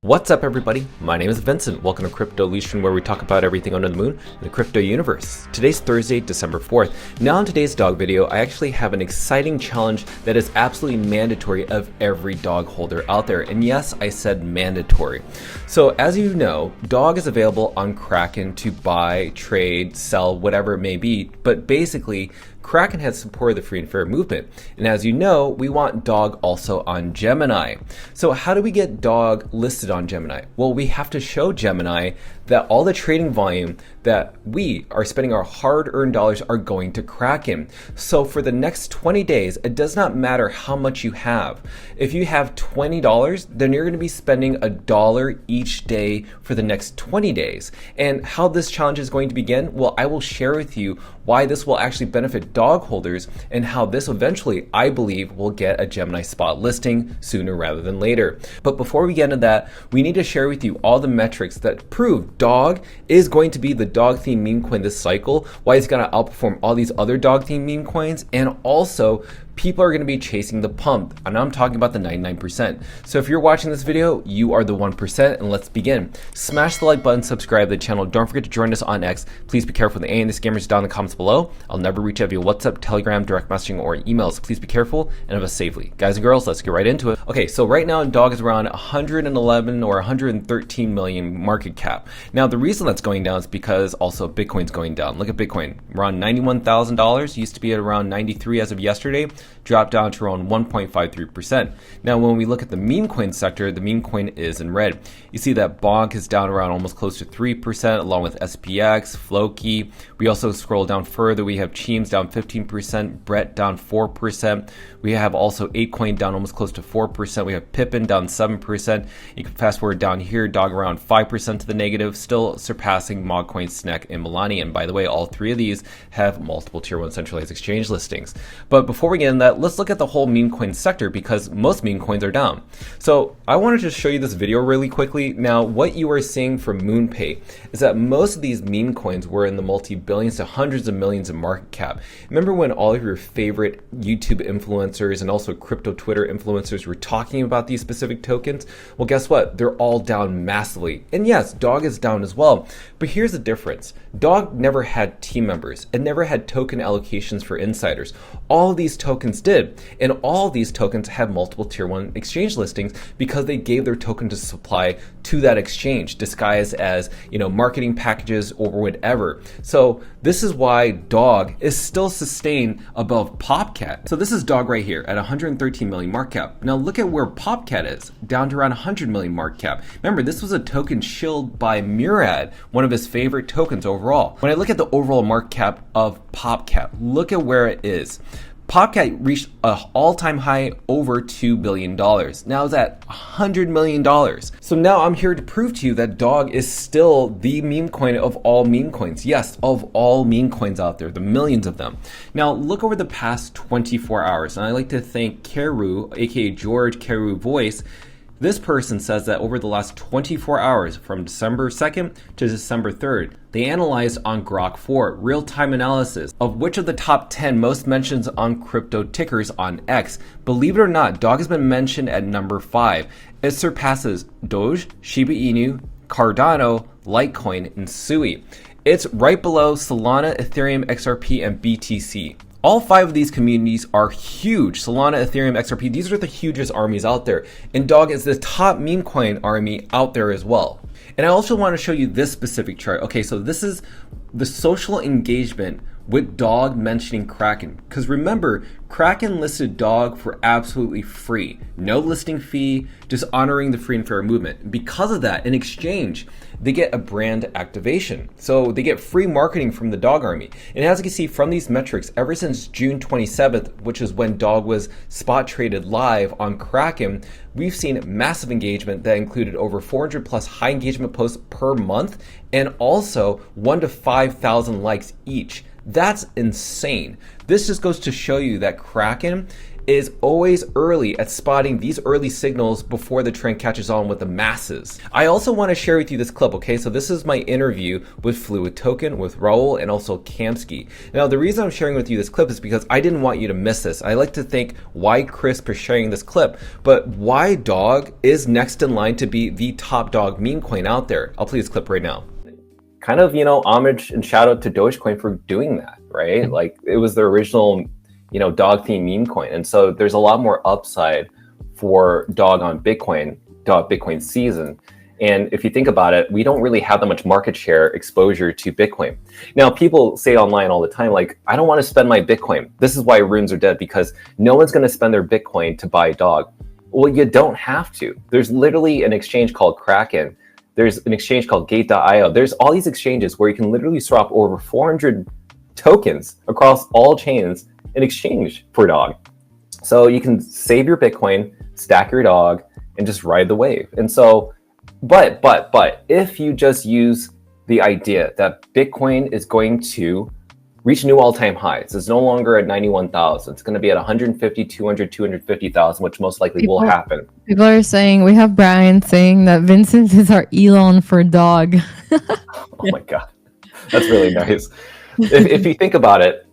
What's up, everybody? My name is Vincent. Welcome to Cryptolution, where we talk about everything under the moon in the crypto universe. Today's Thursday, December 4th. Now in today's dog video, I actually have an exciting challenge that is absolutely mandatory of every dog holder out there. And yes, I said mandatory. So as you know, dog is available on Kraken to buy, trade, sell, whatever it may be. But basically, Kraken has supported the free and fair movement. And as you know, we want dog also on Gemini. So how do we get dog listed on Gemini? Well, we have to show Gemini that all the trading volume that we are spending our hard-earned dollars are going to Kraken. So for the next 20 days, it does not matter how much you have. If you have $20, then you're going to be spending $1 each day for the next 20 days. And how this challenge is going to begin? Well, I will share with you why this will actually benefit dog holders and how this eventually, I believe, will get a Gemini spot listing sooner rather than later. But before we get into that, we need to share with you all the metrics that prove dog is going to be the dog themed meme coin this cycle, why it's going to outperform all these other dog themed meme coins, and also people are going to be chasing the pump, and I'm talking about the 99%. So if you're watching this video, you are the 1%, and let's begin. Smash the like button, subscribe to the channel. Don't forget to join us on X. Please be careful with any of the scammers down in the comments below. I'll never reach out via WhatsApp, Telegram, direct messaging, or emails. Please be careful and have us safely. Guys and girls, let's get right into it. Okay, so right now dog is around 111 or 113 million market cap. Now the reason that's going down is because also Bitcoin's going down. Look at Bitcoin, around $91,000, used to be at around 93 as of yesterday, dropped down to around 1.53%. Now when we look at the meme coin sector, the meme coin is in red. You see that Bonk is down around almost close to 3%, along with SPX, Floki. We also scroll down further, we have Cheems down 15%, Brett down 4%. We have also ApeCoin down almost close to 4%. We have Pippin down 7%. You can fast forward down here, dog around 5% to the negative, still surpassing MogCoin, Snack, and Milani. And by the way, all three of these have multiple tier 1 centralized exchange listings. But before we get into that, let's look at the whole meme coin sector because most meme coins are down. So I wanted to show you this video really quickly. Now, what you are seeing from MoonPay is that most of these meme coins were in the multi-billions to hundreds of millions in market cap. Remember when all of your favorite YouTube influencers and also crypto Twitter influencers were talking about these specific tokens? Well, guess what? They're all down massively. And yes, dog is down as well. But here's the difference. Dog never had team members. It never had token allocations for insiders. All of these tokens did. And all of these tokens have multiple tier 1 exchange listings because they gave their token to supply to that exchange, disguised as, marketing packages or whatever. So this is why dog is still sustained above Popcat. So this is dog right here at 113 million market cap. Now look at where Popcat is, down to around 100 million market cap. Remember, this was a token shilled by Murad, one of his favorite tokens overall. When I look at the overall market cap of Popcat, look at where it is. Popcat reached an all-time high over $2 billion. Now it's at $100 million. So now I'm here to prove to you that dog is still the meme coin of all meme coins. Yes, of all meme coins out there, the millions of them. Now look over the past 24 hours. And I like to thank Keru, aka George Keru Voice. This person says that over the last 24 hours, from December 2nd to December 3rd, they analyzed on Grok 4 real-time analysis of which of the top 10 most mentions on crypto tickers on X. Believe it or not, dog has been mentioned at number 5. It surpasses Doge, Shiba Inu, Cardano, Litecoin, and Sui. It's right below Solana, Ethereum, XRP, and BTC. All 5 of these communities are huge. Solana, Ethereum, XRP, these are the hugest armies out there. And dog is the top meme coin army out there as well. And I also want to show you this specific chart. Okay, so this is the social engagement with dog mentioning Kraken. Because remember, Kraken listed dog for absolutely free. No listing fee, just honoring the free and fair movement. Because of that, in exchange, they get a brand activation. So they get free marketing from the dog army. And as you can see from these metrics, ever since June 27th, which is when dog was spot traded live on Kraken, we've seen massive engagement that included over 400 plus high engagement posts per month, and also 1,000 to 5,000 likes each. That's insane. This just goes to show you that Kraken is always early at spotting these early signals before the trend catches on with the masses. I also want to share with you this clip, okay? So this is my interview with Fluid Token, with Raul, and also Kamsky. Now, the reason I'm sharing with you this clip is because I didn't want you to miss this. I like to thank Why Crisp for sharing this clip, but Why Dog is next in line to be the top dog meme coin out there. I'll play this clip right now. Kind of, homage and shout out to Dogecoin for doing that, right? Like, it was the original dog theme meme coin. And so there's a lot more upside for dog on Bitcoin, dog Bitcoin season. And if you think about it, we don't really have that much market share exposure to Bitcoin. Now, people say online all the time, like, I don't want to spend my Bitcoin. This is why runes are dead, because no one's going to spend their Bitcoin to buy dog. Well, you don't have to. There's literally an exchange called Kraken. There's an exchange called Gate.io. There's all these exchanges where you can literally swap over 400 tokens across all chains in exchange for dog. So you can save your Bitcoin, stack your dog, and just ride the wave. And so, but if you just use the idea that Bitcoin is going to reach new all-time highs, it's no longer at 91,000. It's going to be at 150, 200, 250,000, which most likely will happen. People are saying, we have Brian saying that Vincent is our Elon for dog. Oh my God, that's really nice. If you think about it,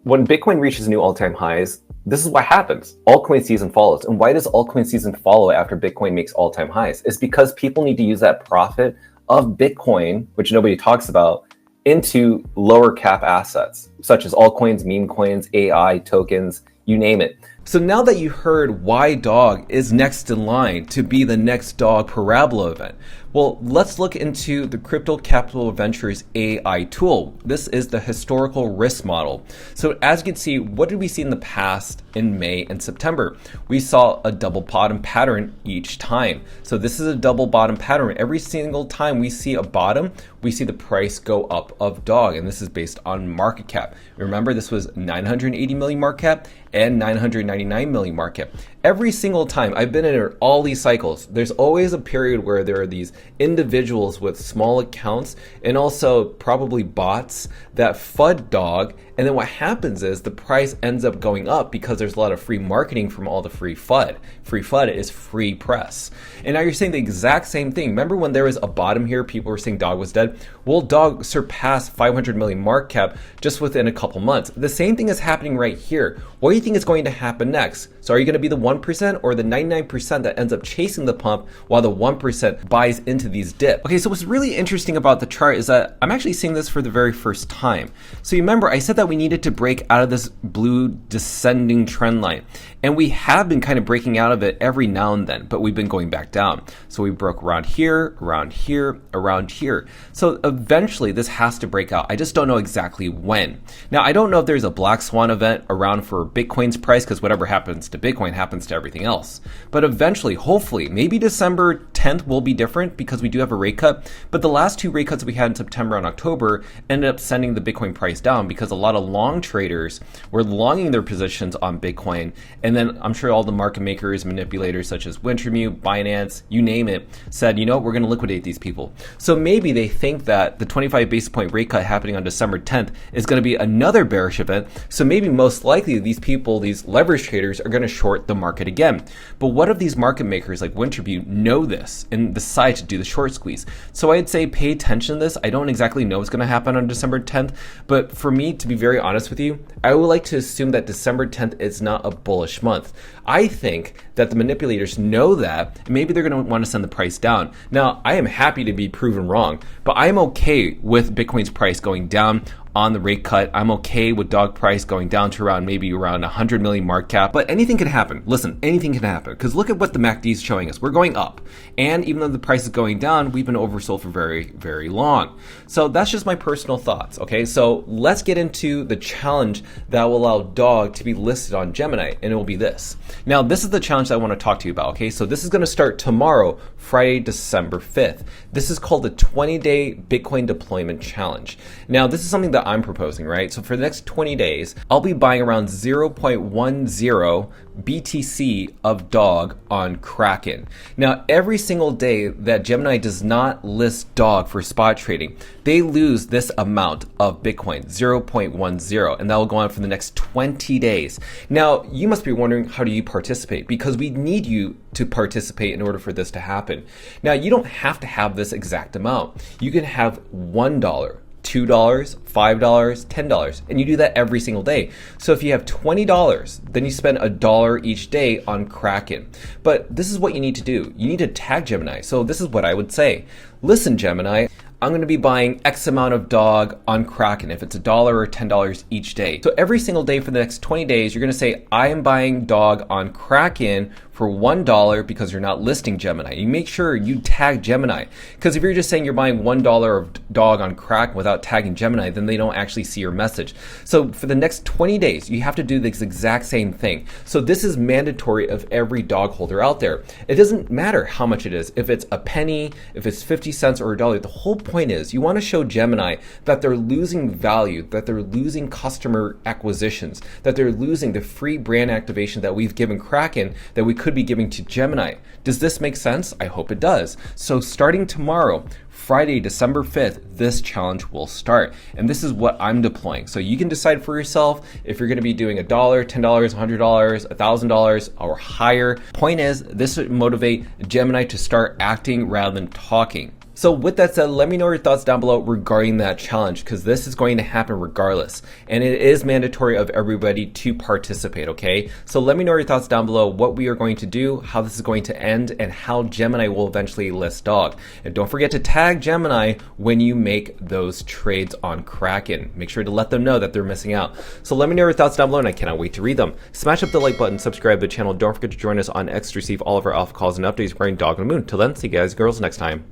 when Bitcoin reaches new all-time highs, this is what happens. Altcoin season follows. And why does altcoin season follow after Bitcoin makes all-time highs? It's because people need to use that profit of Bitcoin, which nobody talks about, into lower cap assets, such as altcoins, meme coins, AI, tokens, you name it. So now that you heard why dog is next in line to be the next dog parabola event, well, let's look into the Crypto Capital Ventures AI tool. This is the historical risk model. So as you can see, what did we see in the past in May and September? We saw a double bottom pattern each time. So this is a double bottom pattern. Every single time we see a bottom, we see the price go up of dog. And this is based on market cap. Remember, this was 980 million market cap and 999 million market cap. Every single time, I've been in all these cycles, there's always a period where there are these individuals with small accounts and also probably bots that FUD dog. And then what happens is the price ends up going up because there's a lot of free marketing from all the free FUD. Free FUD is free press. And now you're saying the exact same thing. Remember when there was a bottom here, people were saying dog was dead? Well, dog surpassed 500 million market cap just within a couple months. The same thing is happening right here. What do you think is going to happen next? So are you going to be the 1% or the 99% that ends up chasing the pump while the 1% buys into these dips? Okay, so what's really interesting about the chart is that I'm actually seeing this for the very first time. So you remember I said that we needed to break out of this blue descending trend line. And we have been kind of breaking out of it every now and then, but we've been going back down. So we broke around here, around here, around here. So eventually this has to break out. I just don't know exactly when. Now, I don't know if there's a black swan event around for Bitcoin's price, because whatever happens to Bitcoin happens to everything else. But eventually, hopefully, maybe December 10th will be different because we do have a rate cut. But the last two rate cuts we had in September and October ended up sending the Bitcoin price down because a lot of long traders were longing their positions on Bitcoin. And then I'm sure all the market makers, manipulators such as Wintermute, Binance, you name it, said, you know, we're going to liquidate these people. So maybe they think that the 25 basis point rate cut happening on December 10th is going to be another bearish event. So maybe most likely these people, these leverage traders, are going to short the market again. But what if these market makers like Wintermute know this and decide to do the short squeeze? So I'd say pay attention to this. I don't exactly know what's going to happen on December 10th, but for me, to be very honest with you, I would like to assume that December 10th is not a bullish month. I think that the manipulators know that, and maybe they're going to want to send the price down. Now, I am happy to be proven wrong, but I'm okay with Bitcoin's price going down on the rate cut. I'm okay with dog price going down to maybe around 100 million market cap, but anything can happen. Listen, anything can happen, because look at what the MACD is showing us. We're going up, and even though the price is going down, we've been oversold for very, very long. So that's just my personal thoughts, okay? So let's get into the challenge that will allow dog to be listed on Gemini, and it will be this. Now, this is the challenge that I want to talk to you about, okay? So this is going to start tomorrow, Friday, December 5th. This is called the 20-day Bitcoin deployment challenge. Now, this is something that that I'm proposing, right? So for the next 20 days, I'll be buying around 0.10 BTC of dog on Kraken. Now, every single day that Gemini does not list dog for spot trading, they lose this amount of Bitcoin, 0.10, and that will go on for the next 20 days. Now, you must be wondering, how do you participate? Because we need you to participate in order for this to happen. Now, you don't have to have this exact amount. You can have $1, $2, $5, $10, and you do that every single day. So if you have $20, then you spend $1 each day on Kraken. But this is what you need to do. You need to tag Gemini. So this is what I would say. Listen, Gemini, I'm going to be buying X amount of dog on Kraken if it's $1 or $10 each day. So every single day for the next 20 days, you're going to say, I am buying dog on Kraken for $1 because you're not listing Gemini. You make sure you tag Gemini, because if you're just saying you're buying $1 of dog on Kraken without tagging Gemini, then they don't actually see your message. So for the next 20 days, you have to do this exact same thing. So this is mandatory of every dog holder out there. It doesn't matter how much it is, if it's a penny, if it's 50 cents or $1. The whole point is you want to show Gemini that they're losing value, that they're losing customer acquisitions, that they're losing the free brand activation that we've given Kraken that we could be giving to Gemini. Does this make sense? I hope it does. So starting tomorrow, Friday, December 5th, this challenge will start. And this is what I'm deploying. So you can decide for yourself if you're going to be doing $1, $10, $100, $1,000 or higher. Point is, this would motivate Gemini to start acting rather than talking. So with that said, let me know your thoughts down below regarding that challenge, because this is going to happen regardless. And it is mandatory of everybody to participate, okay? So let me know your thoughts down below, what we are going to do, how this is going to end, and how Gemini will eventually list dog. And don't forget to tag Gemini when you make those trades on Kraken. Make sure to let them know that they're missing out. So let me know your thoughts down below, and I cannot wait to read them. Smash up the like button, subscribe to the channel. Don't forget to join us on X to receive all of our alpha calls and updates regarding dog on the moon. Till then, see you guys and girls next time.